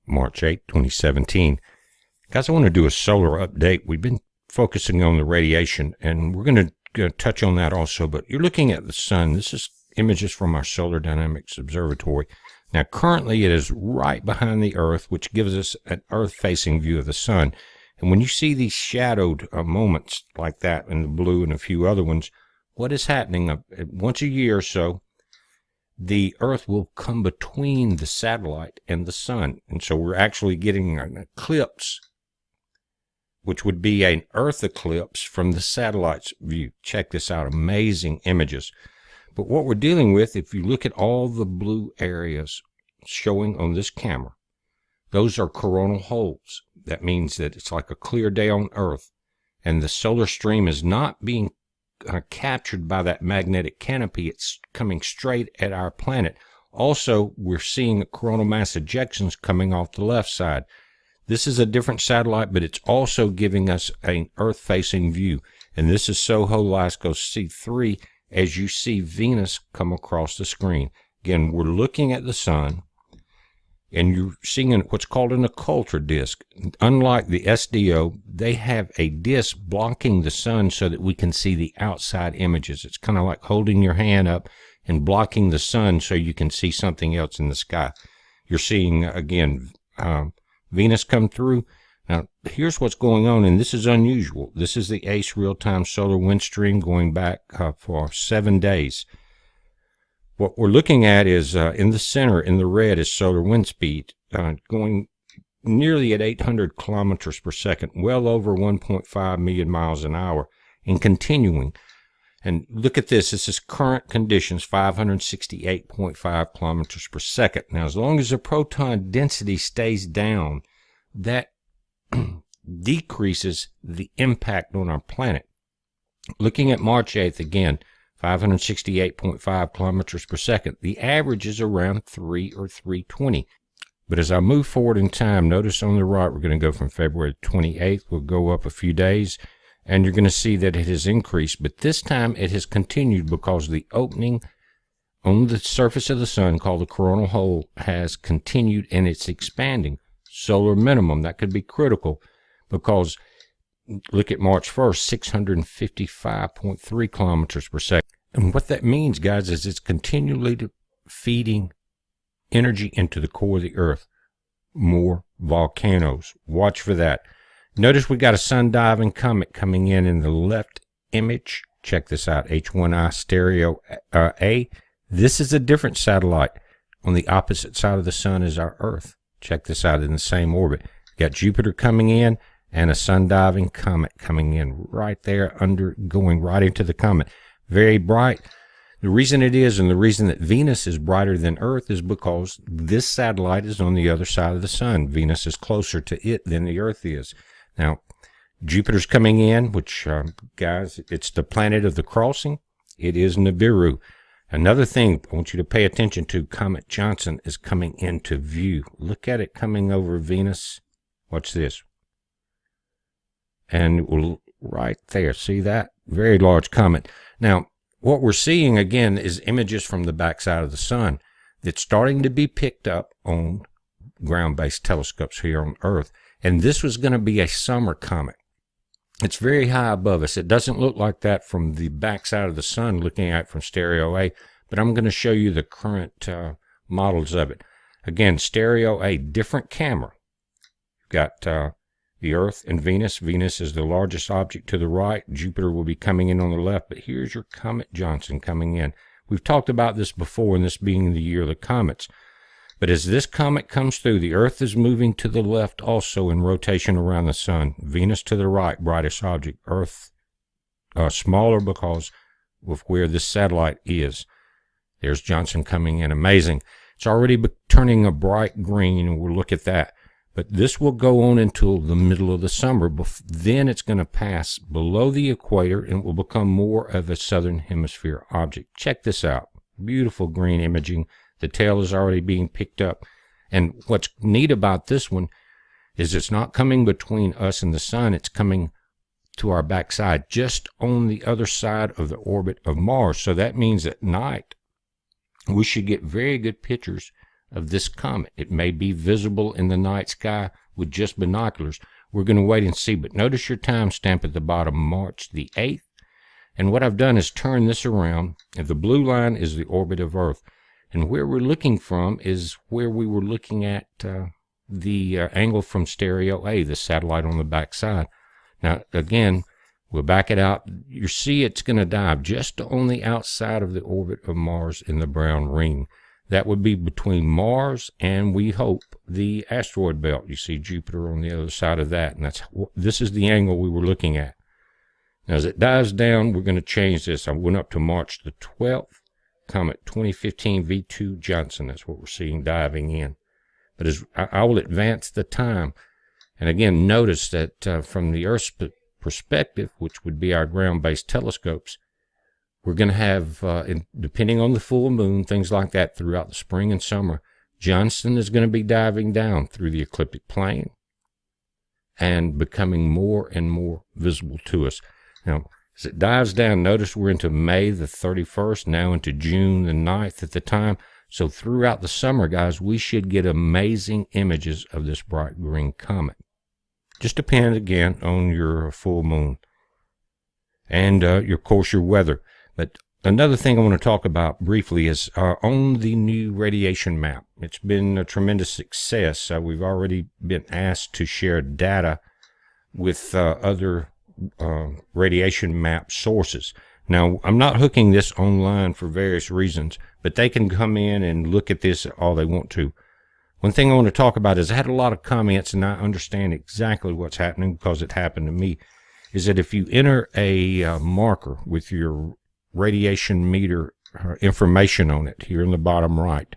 March 8, 2017. Guys, I want to do a solar update. We've been focusing on the radiation, and we're going to touch on that also, but you're looking at the sun. This is images from our Solar Dynamics Observatory. Now, currently, it is right behind the Earth, which gives us an Earth-facing view of the sun. And when you see these shadowed moments like that in the blue and a few other ones, what is happening? Once a year or so, the Earth will come between the satellite and the sun. And so we're actually getting an eclipse, which would be an Earth eclipse from the satellite's view. Check this out. Amazing images. But what we're dealing with, if you look at all the blue areas showing on this camera, those are coronal holes. That means that it's like a clear day on Earth, and the solar stream is not being captured by that magnetic canopy. It's coming straight at our planet. Also, we're seeing coronal mass ejections coming off the left side. This is a different satellite, but it's also giving us an Earth-facing view. And this is SOHO LISCO C3 as you see Venus come across the screen. Again, we're looking at the sun, and you're seeing what's called an occulter disk. Unlike the SDO, they have a disk blocking the sun so that we can see the outside images. It's kind of like holding your hand up and blocking the sun so you can see something else in the sky. You're seeing, again, Venus come through. Now, here's what's going on, and this is unusual. This is the ACE real-time solar wind stream going back for 7 days. What we're looking at is in the center, in the red, is solar wind speed going nearly at 800 kilometers per second, well over 1.5 million miles an hour, and continuing. And look at this. This is current conditions, 568.5 kilometers per second. Now, as long as the proton density stays down, that decreases the impact on our planet. Looking at March 8th again, 568.5 kilometers per second. The average is around 3 or 320. But as I move forward in time, notice on the right, we're going to go from February 28th. We'll go up a few days, and you're going to see that it has increased. But this time it has continued because the opening on the surface of the sun, called the coronal hole, has continued, and it's expanding. Solar minimum, that could be critical because look at March 1st, 655.3 kilometers per second. And what that means, guys, is it's continually feeding energy into the core of the Earth. More volcanoes. Watch for that. Notice we got a sun-diving comet coming in the left image. Check this out, H1I stereo A. This is a different satellite. On the opposite side of the sun is our Earth. Check this out, in the same orbit. Got Jupiter coming in and a sun-diving comet coming in right there, going right into the comet. Very bright. The reason it is, and the reason that Venus is brighter than Earth, is because this satellite is on the other side of the sun. Venus is closer to it than the Earth is. Now, Jupiter's coming in, which, guys, it's the planet of the crossing. It is Nibiru. Another thing I want you to pay attention to, Comet Johnson is coming into view. Look at it coming over Venus. Watch this. And we'll right there. See that? Very large comet. Now, what we're seeing again is images from the backside of the sun. It's starting to be picked up on ground-based telescopes here on Earth. And this was going to be a summer comet. It's very high above us. It doesn't look like that from the backside of the sun looking at it from stereo A, but I'm going to show you the current models of it. Again, stereo A, different camera. You've got the Earth and Venus. Venus is the largest object to the right. Jupiter will be coming in on the left, but here's your Comet Johnson coming in. We've talked about this before, and this being the year of the comets. But as this comet comes through, the Earth is moving to the left also in rotation around the sun. Venus to the right, brightest object. Earth smaller because of where this satellite is. There's Johnson coming in. Amazing. It's already turning a bright green, and we'll look at that. But this will go on until the middle of the summer. Then it's going to pass below the equator, and it will become more of a southern hemisphere object. Check this out. Beautiful green imaging. The tail is already being picked up. And what's neat about this one is it's not coming between us and the sun. It's coming to our backside, just on the other side of the orbit of Mars. So that means at night we should get very good pictures of this comet. It may be visible in the night sky with just binoculars. We're going to wait and see, but notice your timestamp at the bottom, March the 8th. And what I've done is turn this around, and the blue line is the orbit of Earth. And where we're looking from is where we were looking at the angle from stereo A, the satellite on the back side. Now, again, we'll back it out. You see it's going to dive just on the outside of the orbit of Mars in the brown ring. That would be between Mars and, we hope, the asteroid belt. You see Jupiter on the other side of that, and this is the angle we were looking at. Now, as it dives down, we're going to change this. I went up to March the 12th, Comet 2015 V2 Johnson. That's what we're seeing diving in. But as I will advance the time, and again, notice that from the Earth's perspective, which would be our ground-based telescopes, we're going to have, depending on the full moon, things like that throughout the spring and summer, Johnson is going to be diving down through the ecliptic plane and becoming more and more visible to us. Now, as it dives down, notice we're into May the 31st, now into June the 9th at the time. So throughout the summer, guys, we should get amazing images of this bright green comet. Just depend, again, on your full moon and, of course, your weather. But another thing I want to talk about briefly is on the new radiation map. It's been a tremendous success. We've already been asked to share data with other radiation map sources. Now, I'm not hooking this online for various reasons, but they can come in and look at this all they want to. One thing I want to talk about is I had a lot of comments, and I understand exactly what's happening because it happened to me, is that if you enter a marker with your radiation meter information on it here in the bottom right,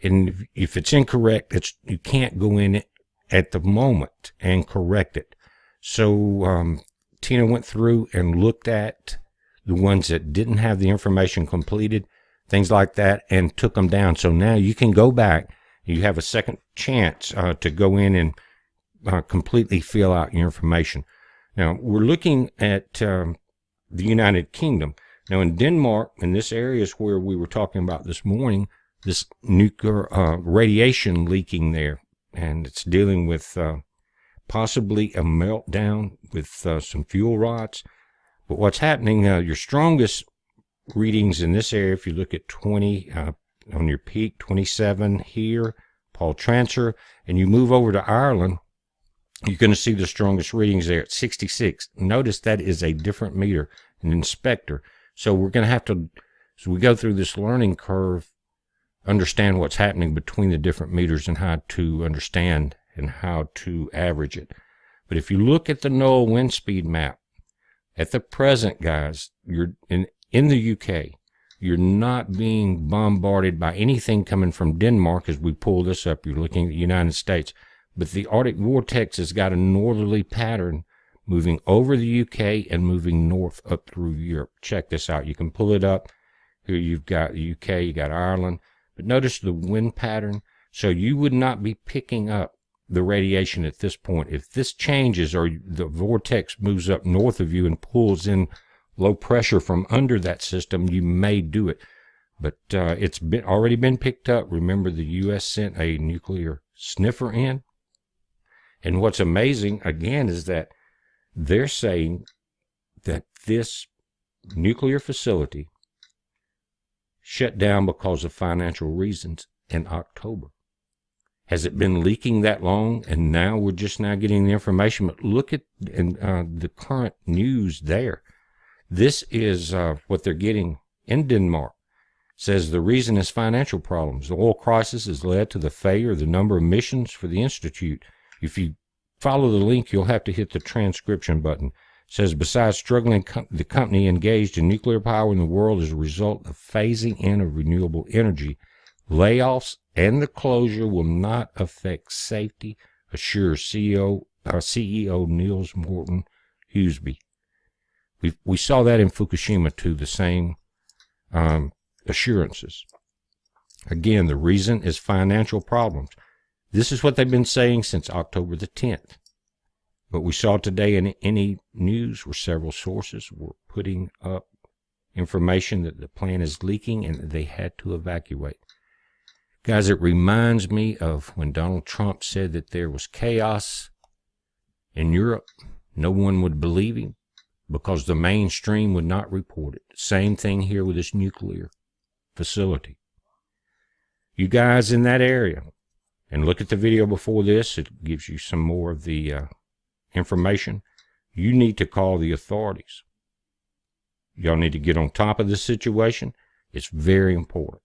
and if it's incorrect, you can't go in it at the moment and correct it. So Tina went through and looked at the ones that didn't have the information completed, things like that, and took them down. So now you can go back. You have a second chance to go in and completely fill out your information. Now, we're looking at the United Kingdom. Now, in Denmark, and this area is where we were talking about this morning, this nuclear radiation leaking there, and it's dealing with possibly a meltdown with some fuel rods. But what's happening, your strongest readings in this area, if you look at 20 on your peak, 27 here, Paul Transer, and you move over to Ireland, you're going to see the strongest readings there at 66. Notice that is a different meter, an inspector. So we're going to have to, as we go through this learning curve, understand what's happening between the different meters and how to understand and how to average it. But if you look at the NOAA wind speed map, at the present, guys, you're in the UK, you're not being bombarded by anything coming from Denmark. As we pull this up, you're looking at the United States. But the Arctic vortex has got a northerly pattern moving over the UK and moving north up through Europe. Check this out. You can pull it up. Here you've got the UK, you got Ireland. But notice the wind pattern. So you would not be picking up the radiation at this point. If this changes or the vortex moves up north of you and pulls in low pressure from under that system, you may do it. But it's already been picked up. Remember, the U.S. sent a nuclear sniffer in. And what's amazing, again, is that they're saying that this nuclear facility shut down because of financial reasons in October. Has it been leaking that long, and now we're just now getting the information? But look at the current news there. This is what they're getting in Denmark. Says the reason is financial problems. The oil crisis has led to the failure of the number of missions for the Institute. If you follow the link, you'll have to hit the transcription button. It says, besides struggling, the company engaged in nuclear power in the world as a result of phasing in of renewable energy. Layoffs and the closure will not affect safety, assures CEO Niels Morten Huseby. We saw that in Fukushima too, the same assurances. Again, the reason is financial problems. This is what they've been saying since October the 10th. But we saw today in any news where several sources were putting up information that the plant is leaking and that they had to evacuate. Guys, it reminds me of when Donald Trump said that there was chaos in Europe. No one would believe him because the mainstream would not report it. Same thing here with this nuclear facility. You guys in that area, and look at the video before this, it gives you some more of the information. You need to call the authorities. Y'all need to get on top of this situation. It's very important.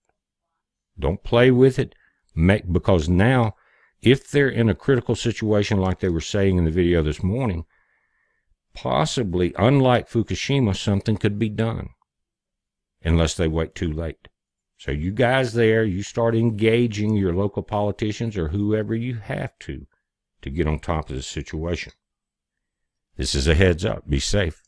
Don't play with it, because now, if they're in a critical situation like they were saying in the video this morning, possibly, unlike Fukushima, something could be done unless they wait too late. So you guys there, you start engaging your local politicians or whoever you have to get on top of the situation. This is a heads up. Be safe.